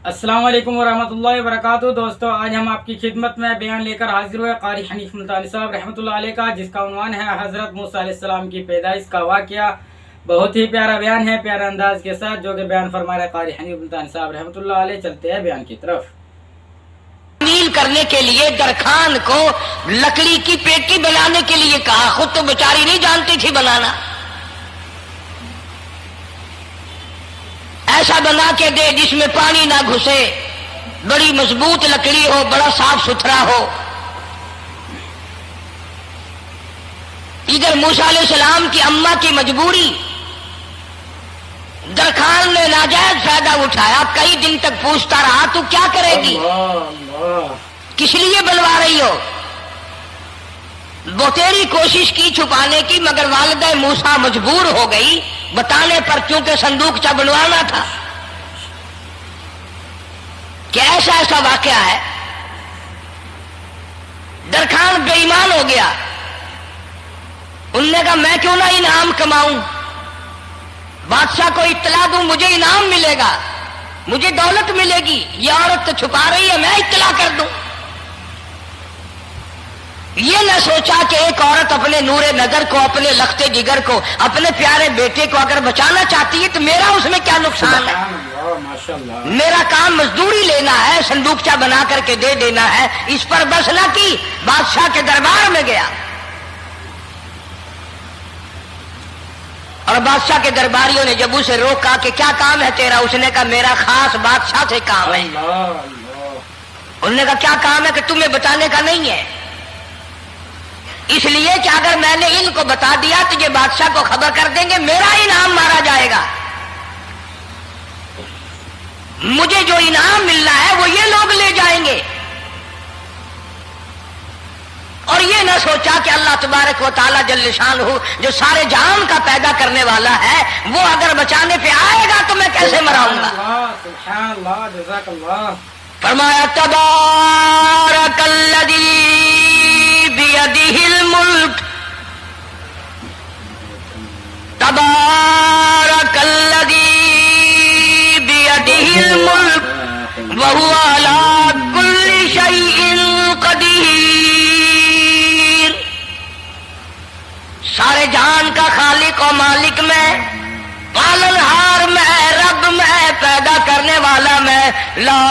अस्सलाम वालेकुम वरहमतुल्लाहि वबरकातुहू। दोस्तों, आज हम आपकी खिदमत में बयान लेकर हाजिर हुए कारी हनीफ मुल्तानी साहब रहमतुल्लाह अलैह का, जिसका उन्वान है हज़रत मूसा अलैहिस्सलाम की पैदाइश का वाक़या। बहुत ही प्यारा बयान है, प्यारा अंदाज के साथ, जो कि बयान फरमा रहे कारी हनीफ मुल्तानी साहब रहमतुल्लाह अलैह। चलते हैं बयान की तरफ। मील करने के लिए दरखान को लकड़ी की पेटी बनाने के लिए कहा, खुद तो बेचारी नहीं जानती थी बनाना। ऐसा बना के दे जिसमें पानी ना घुसे, बड़ी मजबूत लकड़ी हो, बड़ा साफ सुथरा हो। इधर मूसा अलैहिस्सलाम की अम्मा की मजबूरी, दरखान ने नाजायज फायदा उठाया। कई दिन तक पूछता रहा, तू क्या करेगी, किस लिए बनवा रही हो। बहुतेरी कोशिश की छुपाने की, मगर वालिदा मूसा मजबूर हो गई बताने पर, क्योंकि संदूकचा बनवाना था। क्या ऐसा वाकया है। दरखान बेईमान हो गया। उनने कहा, मैं क्यों ना इनाम कमाऊं, बादशाह को इत्तला दूं, मुझे इनाम मिलेगा, मुझे दौलत मिलेगी। ये औरत तो छुपा रही है, मैं इत्तला कर दूं। ये न सोचा कि एक औरत अपने नूरे नजर को, अपने लखते जिगर को, अपने प्यारे बेटे को अगर बचाना चाहती है तो मेरा उसमें क्या नुकसान है। माशाअल्लाह। मेरा काम मजदूरी लेना है, संदूकचा बना करके दे देना है। इस पर बस न की, बादशाह के दरबार में गया और बादशाह के दरबारियों ने जब उसे रोका कि क्या काम है तेरा, उसने कहा मेरा खास बादशाह से काम है। उन्होंने कहा क्या काम है, कि तुम्हें बताने का नहीं है, इसलिए कि अगर मैंने इनको बता दिया तो ये बादशाह को खबर कर देंगे, मेरा इनाम मारा जाएगा। मुझे जो इनाम मिलना है वो ये लोग ले जाएंगे। और ये न सोचा कि अल्लाह तबारक व तआला जल्ल शानहू, जो सारे जान का पैदा करने वाला है, वो अगर बचाने पे आएगा तो मैं कैसे मराऊंगा। सुभानअल्लाह, जज़ाकल्लाह। फरमाया तबारकल्लज़ी बियदिहिल मुल्क, तबारकल्लज़ी बियदिहिल मुल्क व हुवा अला कुल्ली शैइन क़दीर। सारे जान का खालिक और मालिक मैं, पालनहार मैं, रब मैं, पैदा करने वाला मैं। ला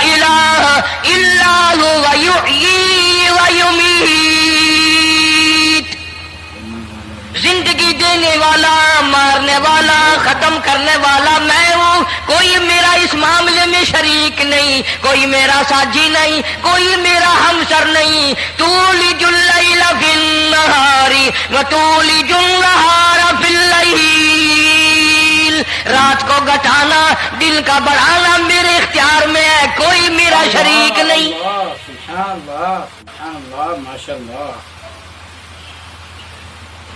इलाहा इल्ला हुवा युहयी व युमीत। जिंदगी देने वाला, मारने वाला, खत्म करने वाला मैं हूं। कोई मेरा इस मामले में शरीक नहीं, कोई मेरा साझी नहीं, कोई मेरा हमसर नहीं। तूलिजुल लैला फिन नहारी व तूलिजुन नहारा फिल लैल। रात को घटाना, दिन का बढ़ाना मेरे इख्तियार में है, कोई मेरा शरीक नहीं। सुभानअल्लाह, सुभानअल्लाह, माशाअल्लाह।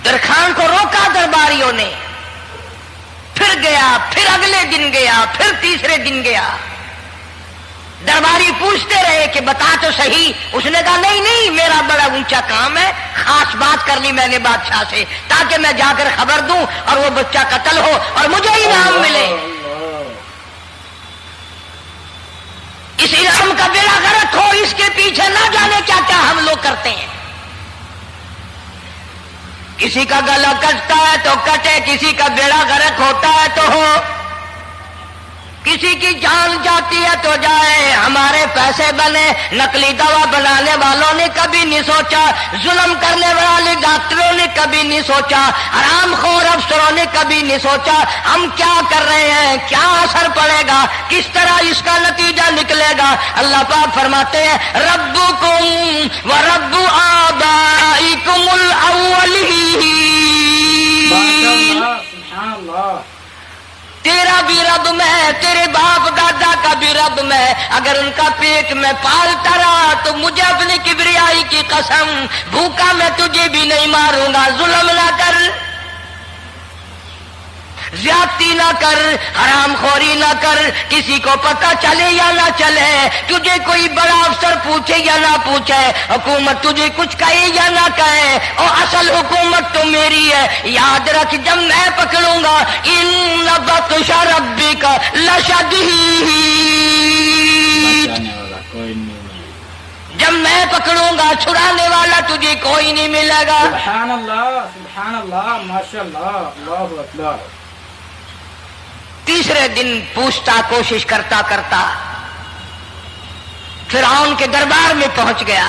दरखान को रोका दरबारियों ने, फिर गया, फिर अगले दिन गया, फिर तीसरे दिन गया। दरबारी पूछते रहे कि बता तो सही। उसने कहा नहीं नहीं, मेरा बड़ा ऊंचा काम है, खास बात कर ली मैंने बादशाह से, ताकि मैं जाकर खबर दूं और वो बच्चा कत्ल हो और मुझे इनाम मिले। इस इनाम का बेड़ा गर्क हो, इसके पीछे ना जाने क्या क्या हम लोग करते हैं। किसी का गला कटता है तो कटे, किसी का बेड़ा गर्क होता है तो हो, किसी की जान जाती है तो जाए, हमारे पैसे बने। नकली दवा बनाने वालों ने कभी नहीं सोचा, जुल्म करने वाले डॉक्टरों ने कभी नहीं सोचा, हरामखोर अफसरों ने कभी नहीं सोचा हम क्या कर रहे हैं, क्या असर पड़ेगा, किस तरह इसका नतीजा निकलेगा। अल्लाह पाक फरमाते हैं, रब्बुकुम व रब्बु आबाइकुमुल अव्वलीन। तेरा भी रब मैं, तेरे बाप दादा का भी रब मैं। अगर उनका पेट में पालता रहा तो मुझे अपनी किबरियाई की कसम, भूखा मैं तुझे भी नहीं मारूंगा। जुल्म ना कर, ज्यादती ना कर, हरामखोरी ना कर, किसी को पता चले या ना चले, तुझे कोई बड़ा अफसर पूछे या ना पूछे, हुकूमत तुझे कुछ कहे या ना कहे, और असल हुकूमत तो मेरी है। याद रख, जब मैं पकड़ूंगा, इन बत्श रब्बिका लशदीद। पकड़ूंगा, छुड़ाने वाला तुझे कोई नहीं मिलेगा। सुभान अल्लाह, माशाअल्लाह, अल्लाहु अकबर। तीसरे दिन पूछता, कोशिश करता करता फिरौन के दरबार में पहुंच गया,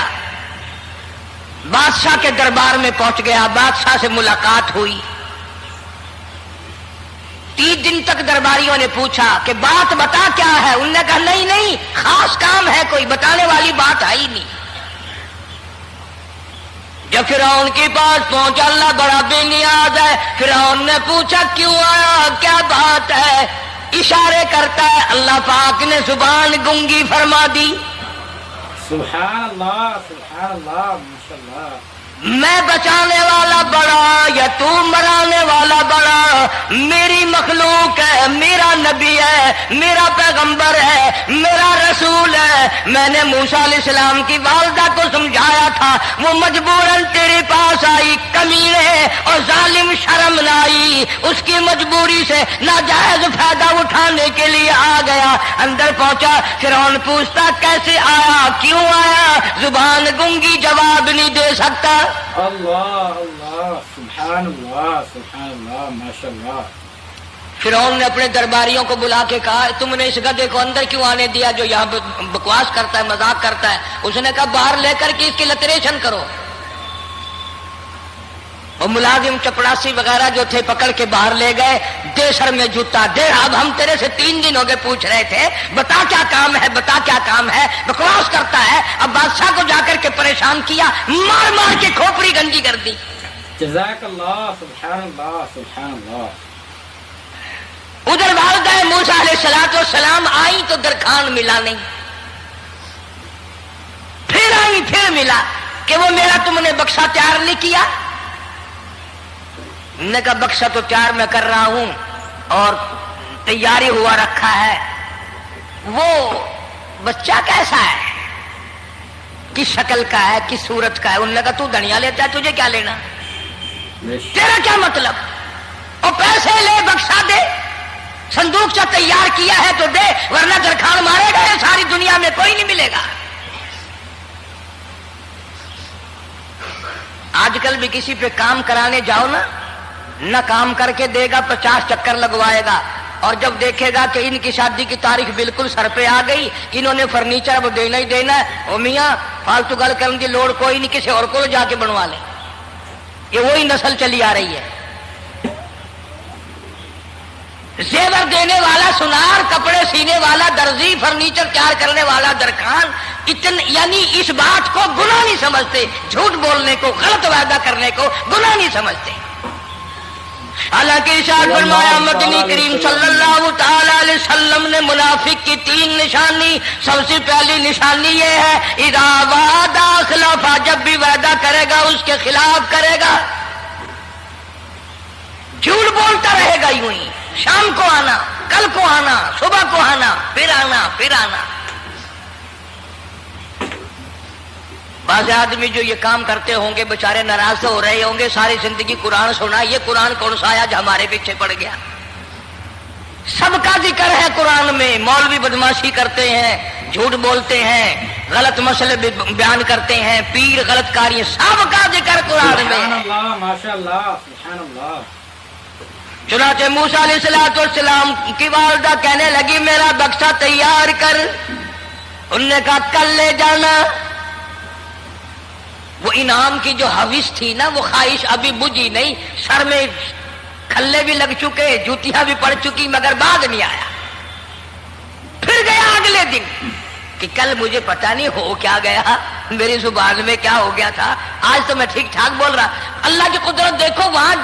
बादशाह के दरबार में पहुंच गया, बादशाह से मुलाकात हुई। 30 दिन तक दरबारियों ने पूछा कि बात बता क्या है। उन्होंने कहा नहीं नहीं, खास काम है, कोई बताने वाली बात है ही नहीं। जब फिरौन के पास पहुंचा, अल्लाह बड़ा बेनियाज है, फिरौन ने पूछा क्यों आया, क्या बात है। इशारे करता है, अल्लाह पाक ने जुबान गूंगी फरमा दी। सुभान अल्लाह, माशाअल्लाह। मैं बचाने वाला बड़ा या तू मराने वाला बड़ा, मेरी मखलूक है, मेरा नबी है, मेरा पैगंबर है, मेरा रसूल है। मैंने मूसा अलैहिस्सलाम की वालदा को समझाया था, वो मजबूरन तेरे पास आई, कमीने और जालिम शर्म लाई, उसकी मजबूरी से नाजायज फायदा उठाने के लिए आ गया। अंदर पहुंचा, फिरौन पूछता कैसे आया, क्यों आया, जुबान गूंगी, जवाब नहीं दे सकता। अल्लाह, सुभान अल्लाह, माशाअल्लाह। फिरौन ने अपने दरबारियों को बुला के कहा, तुमने इस गधे को अंदर क्यों आने दिया जो यहाँ बकवास करता है, मजाक करता है। उसने कहा बाहर लेकर के इसकी लतरेशन करो। और मुलाजिम चपड़ासी वगैरह जो थे पकड़ के बाहर ले गए, दे सर में जूता दे। अब हम तेरे से 3 दिन हो गए पूछ रहे थे, बता क्या काम है, बता क्या काम है, बकवास करता है। अब बादशाह को जाकर के परेशान किया, मार मार के खोपड़ी गंजी कर दी। जज़ाकल्लाह, सुभान अल्लाह। उधर वालिदा मूसा अलैहिस्सलाम आई तो दरखान मिला नहीं, फिर आई, फिर मिला कि वो मेरा तुमने बक्सा तैयार नहीं किया। ने कहा बक्सा तो तैयार मैं कर रहा हूं और तैयारी हुआ रखा है। वो बच्चा कैसा है, किस शक्ल का है, किस सूरत का है। उन्होंने कहा तू धनिया लेता है, तुझे क्या लेना, तेरा क्या मतलब। और पैसे ले, बक्सा दे, संदूक सा तैयार किया है तो दे, वरना दरखान मारेगा, ये सारी दुनिया में कोई नहीं मिलेगा। आजकल भी किसी पे काम कराने जाओ न काम करके देगा, 50 चक्कर लगवाएगा, और जब देखेगा कि इनकी शादी की तारीख बिल्कुल सर पे आ गई, इन्होंने फर्नीचर अब देना ही देना है, ओ मियां फालतू गल करने की लोड़ कोई नहीं, किसी और को जाके बनवा ले। ये वही नस्ल चली आ रही है। जेवर देने वाला सुनार, कपड़े सीने वाला दर्जी, फर्नीचर तैयार करने वाला दरखान, यानी इस बात को गुनाह नहीं समझते, झूठ बोलने को, गलत वादा करने को गुनाह नहीं समझते। हालांकि इरशाद फरमाया मदनी करीम सल्लल्लाहु तआला अलैहि वसल्लम ने मुनाफिक की 3 निशानी, सबसे पहली निशानी ये है इज़ा वादा खिलाफा, जब भी वादा करेगा उसके खिलाफ करेगा, झूठ बोलता रहेगा यूं ही, शाम को आना, कल को आना, सुबह को आना, फिर आना, फिर आना। बाज़ आदमी जो ये काम करते होंगे बेचारे नाराज हो रहे होंगे, सारी जिंदगी कुरान सुना, ये कुरान कौन सा आया जो हमारे पीछे पड़ गया। सबका जिक्र है कुरान में, मौलवी बदमाशी करते हैं, झूठ बोलते हैं, गलत मसले बयान करते हैं, पीर गलत कार्य, सबका जिक्र कुरान में। माशाअल्लाह, सुभान अल्लाह। चुनाचे मूसा अलैहिस्सलाम की वालिदा कहने लगी मेरा बक्सा तैयार कर। उनने कहा कल ले जाना। वो इनाम की जो हविस थी ना, वो ख्वाहिश अभी बुझी नहीं, सर में खल्ले भी लग चुके, जूतियां भी पड़ चुकी, मगर बाद नहीं आया। फिर गया अगले दिन कि कल मुझे पता नहीं हो क्या गया, मेरी जुबान में क्या हो गया था, आज तो मैं ठीक ठाक बोल रहा। अल्लाह की कुदरत देखो, वहां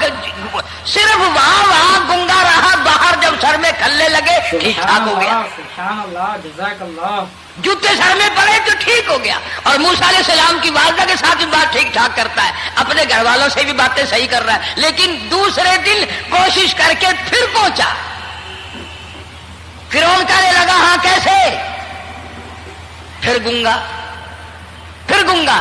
सिर्फ वहां गुंगा रहा, बाहर जब सर में खल्ले लगे ठीक ठाक हो गया। सुभान अल्लाह, जज़ाकल्लाह। जूते सर में पड़े तो ठीक हो गया। और मूसा अलैहिस्सलाम की वालिदा के साथ भी बात ठीक ठाक करता है, अपने घर वालों से भी बातें सही कर रहा है, लेकिन दूसरे दिन कोशिश करके फिर पहुंचा। फिरौन कहने लगा हाँ कैसे, फिर गूंगा, फिर गूंगा।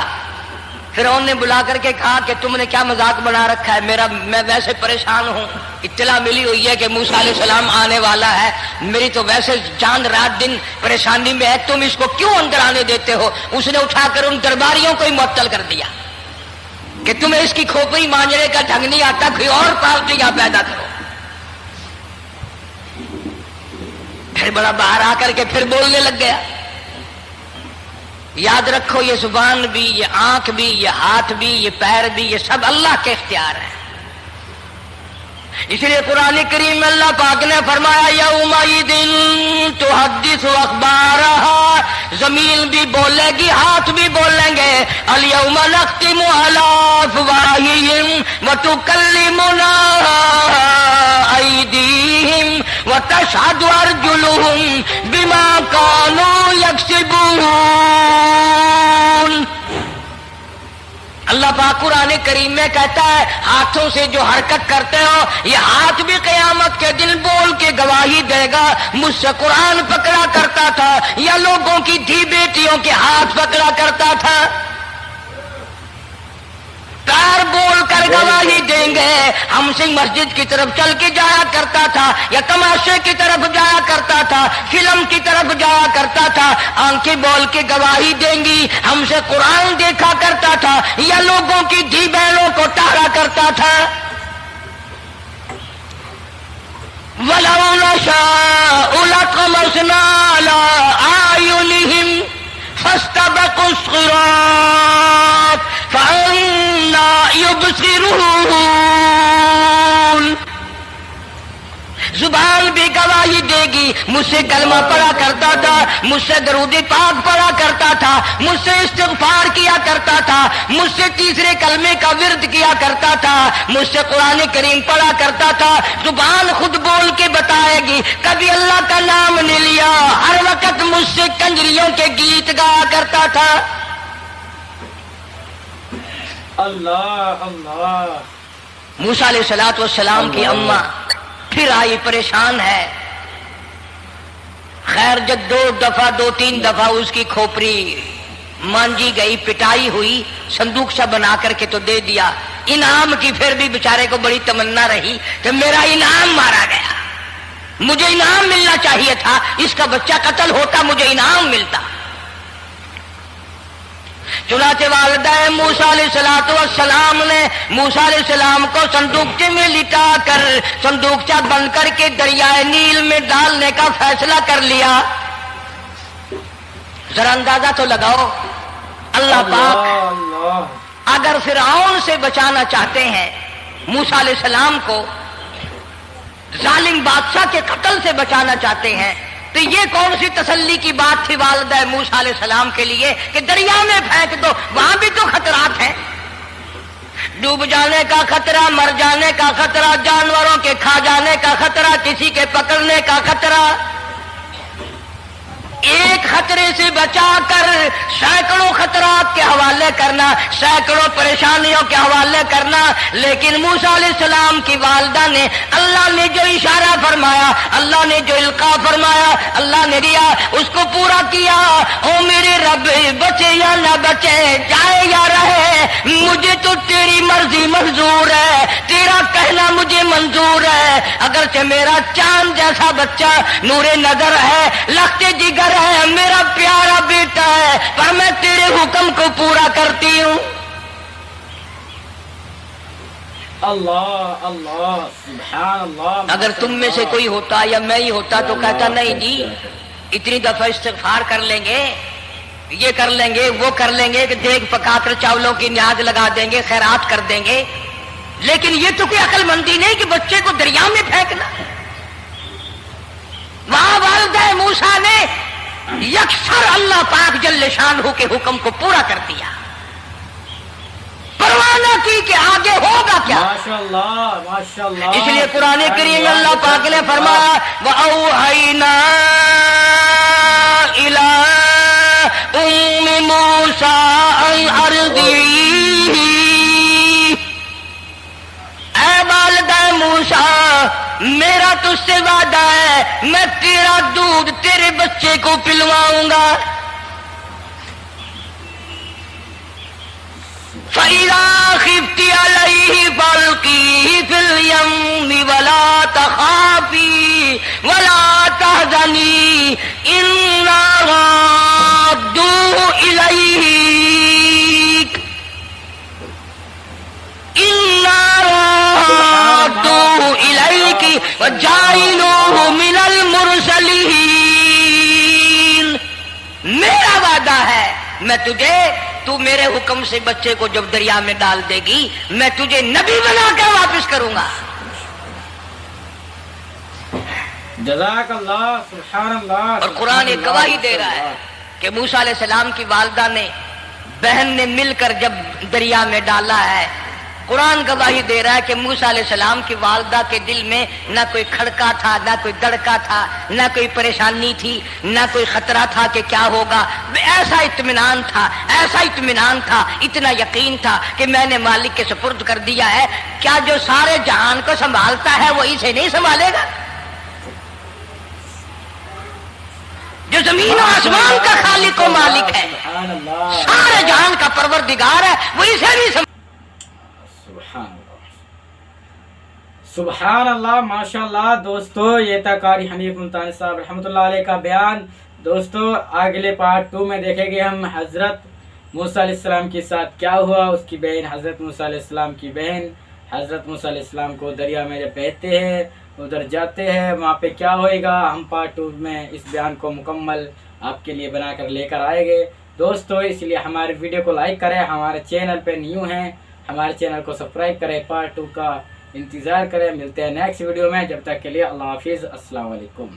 फिरौन ने बुला करके कहा कि तुमने क्या मजाक बना रखा है, मैं वैसे परेशान हूं, اطلاع ملی ہوئی ہے کہ موسیٰ علیہ السلام آنے والا ہے، میری تو ویسے جان رات دن پریشانی میں ہے، تم اس کو کیوں اندر آنے دیتے ہو؟ اس نے اٹھا کر ان درباریوں کو ہی معطل کر دیا کہ تمہیں اس کی کھوپڑی مانجنے کا ڈھنگ نہیں آتا، کوئی اور پارٹی یہاں پیدا کرو۔ پھر بڑا باہر آ کر کے پھر بولنے لگ گیا۔ یاد رکھو یہ زبان بھی، یہ آنکھ بھی، یہ ہاتھ بھی، یہ پیر بھی، یہ سب اللہ کے اختیار ہے۔ اس لیے قرآن کریم میں اللہ پاک نے فرمایا یومئذ تحدث اخبارہا، زمین بھی بولے گی، ہاتھ بھی بولیں گے۔ الیوم نختم علی افواہہم وتکلمنا ایدیہم وتشہد ارجلہم بما کانوا یکسبون۔ اللہ پاک قرآن کریم میں کہتا ہے ہاتھوں سے جو حرکت کرتے ہو، یہ ہاتھ بھی قیامت کے دن بول کے گواہی دے گا مجھ سے قرآن پکڑا کرتا تھا یا لوگوں کی دھی بیٹیوں کے ہاتھ پکڑا کرتا تھا۔ پیر بول کر گواہی دیں گے ہم سے مسجد کی طرف چل کے جایا کرتا تھا یا تماشے کی طرف جایا کرتا تھا، فلم کی طرف جایا کرتا تھا۔ آنکھیں بول کے گواہی دیں گی ہم سے قرآن دیکھا کرتا تھا یا لوگوں کی دھی بہنوں کو ٹارا کرتا تھا۔ وَلَوْ نَشَاءُ لَطَمَسْنَا عَلَىٰ أَعْيُنِهِمْ فَاسْتَبَقُوا الصِّرَاطَ فَأَنَّىٰ يُبْصِرُونَ۔ زبان بھی گواہی دے گی، مجھ سے کلمہ پڑھا کرتا تھا، مجھ سے درود پاک پڑھا کرتا تھا، مجھ سے استغفار کیا کرتا تھا، مجھ سے تیسرے کلمے کا ورد کیا کرتا تھا، مجھ سے قرآن کریم پڑھا کرتا تھا۔ زبان خود بول کے بتائے گی، کبھی اللہ کا نام نہیں لیا، ہر وقت مجھ سے کنجریوں کے گیت گایا کرتا تھا۔ اللہ اللہ۔ موسیٰ علیہ السلام کی اماں پھر آئی، پریشان ہے۔ خیر جب دو تین دفعہ اس کی کھوپڑی مانجی گئی، پٹائی ہوئی، صندوق سا بنا کر کے تو دے دیا۔ انعام کی پھر بھی بیچارے کو بڑی تمنا رہی کہ میرا انعام مارا گیا، مجھے انعام ملنا چاہیے تھا، اس کا بچہ قتل ہوتا مجھے انعام ملتا۔ چنانچہ والدہ موسیٰ علیہ السلام نے موسیٰ علیہ السلام کو صندوقچے میں لٹا کر صندوقچہ بند کر کے دریائے نیل میں ڈالنے کا فیصلہ کر لیا۔ ذرا اندازہ تو لگاؤ، اللہ پاک اگر فرعون سے بچانا چاہتے ہیں، موسیٰ علیہ السلام کو ظالم بادشاہ کے قتل سے بچانا چاہتے ہیں، تو یہ کون سی تسلی کی بات تھی والدہ موسیٰ علیہ السلام کے لیے کہ دریا میں پھینک دو، وہاں بھی تو خطرات ہیں، ڈوب جانے کا خطرہ، مر جانے کا خطرہ، جانوروں کے کھا جانے کا خطرہ، کسی کے پکڑنے کا خطرہ۔ ایک خطرے سے بچا کر سینکڑوں خطرات کے حوالے کرنا، سینکڑوں پریشانیوں کے حوالے کرنا، لیکن موسیٰ علیہ السلام کی والدہ نے اللہ نے جو اشارہ فرمایا، اللہ نے جو القاء فرمایا، اللہ نے دیا، اس کو پورا کیا۔ او میرے رب، بچے یا نہ بچے، جائے یا رہے، مجھے تو تیری مرضی منظور ہے، تیرا کہنا مجھے منظور ہے۔ اگرچہ میرا چاند جیسا بچہ نور نظر ہے، لخت جگر ہے، میرا پیارا بیٹا ہے، پر میں تیرے حکم کو پورا کرتی ہوں۔ اللہ اللہ سبحان اللہ۔ اگر تم میں سے کوئی ہوتا یا میں ہی ہوتا تو کہتا نہیں جی، اتنی دفعہ استغفار کر لیں گے، یہ کر لیں گے، وہ کر لیں گے، کہ دیگ پکا کر چاولوں کی نیاز لگا دیں گے، خیرات کر دیں گے، لیکن یہ تو کوئی عقل مندی نہیں کہ بچے کو دریا میں پھینکنا۔ وہاں والدہ موسیٰ نے یکسر اللہ پاک جل شانہ کے حکم کو پورا کر دیا، پرواہ نہ کی کہ آگے ہوگا کیا۔ ماشاءاللہ ماشاءاللہ۔ اس لیے قرآن کریم اللہ پاک نے فرمایا وَأَوْحَيْنَا إِلَىٰ أُمِّ مُوسَىٰ أَنْ أَرْضِعِيهِ، اے والدہ موسیٰ، میرا تجھ سے وعدہ ہے، میں تیرا دودھ تیرے بچے کو پلواؤں گا۔ فَإِذَا خِفْتِ عَلَيْهِ فَأَلْقِيهِ فِي الْيَمِّ وَلَا تَخَافِي وَلَا تَحْزَنِي إِنَّا رَادُّوهُ إِلَيْكِ وَجَاعِلُوهُ مِنَ الْمُرْسَلِينَ۔ میرا وعدہ ہے میں تجھے، تو میرے حکم سے بچے کو جب دریا میں ڈال دے گی میں تجھے نبی بنا کر واپس کروں گا۔ جزاک اللہ، سبحان اللہ۔ اور قرآن ایک گواہی دے رہا ہے کہ موسیٰ علیہ السلام کی والدہ نے، بہن نے مل کر جب دریا میں ڈالا ہے، قرآن گواہی دے رہا ہے کہ موسیٰ علیہ السلام کی والدہ کے دل میں نہ کوئی کھڑکا تھا، نہ کوئی دڑکا تھا، نہ کوئی پریشانی تھی، نہ کوئی خطرہ تھا کہ کیا ہوگا۔ ایسا اطمینان تھا، ایسا اطمینان تھا، اتنا یقین تھا کہ میں نے مالک کے سپرد کر دیا ہے۔ کیا جو سارے جہان کو سنبھالتا ہے وہ اسے نہیں سنبھالے گا؟ جو زمین و آسمان کا خالق و مالک ہے، سبحان اللہ، سارے جہان کا پروردگار ہے، وہ اسے نہیں سبحان اللہ، سبحان اللہ، ماشاء اللہ۔ دوستو یہ تھا قاری حنیف ملتانی صاحب رحمۃ اللہ علیہ کا بیان۔ دوستو اگلے پارٹ 2 میں دیکھیں گے ہم حضرت موسیٰ علیہ السلام کے ساتھ کیا ہوا۔ اس کی بہن حضرت موسیٰ علیہ السلام کی بہن حضرت موسیٰ علیہ السلام کو دریا میں جب بہتے ہیں، ادھر جاتے ہیں، وہاں پہ کیا ہوئے گا، ہم پارٹ 2 میں اس بیان کو مکمل آپ کے لیے بنا کر لے کر آئیں گے۔ دوستو اس لیے ہمارے ویڈیو کو لائک کریں، ہمارے چینل پہ نیو ہیں ہمارے چینل کو سبسکرائب کریں، پارٹ 2 کا انتظار کریں۔ ملتے ہیں نیکسٹ ویڈیو میں، جب تک کے لیے اللہ حافظ، السلام علیکم۔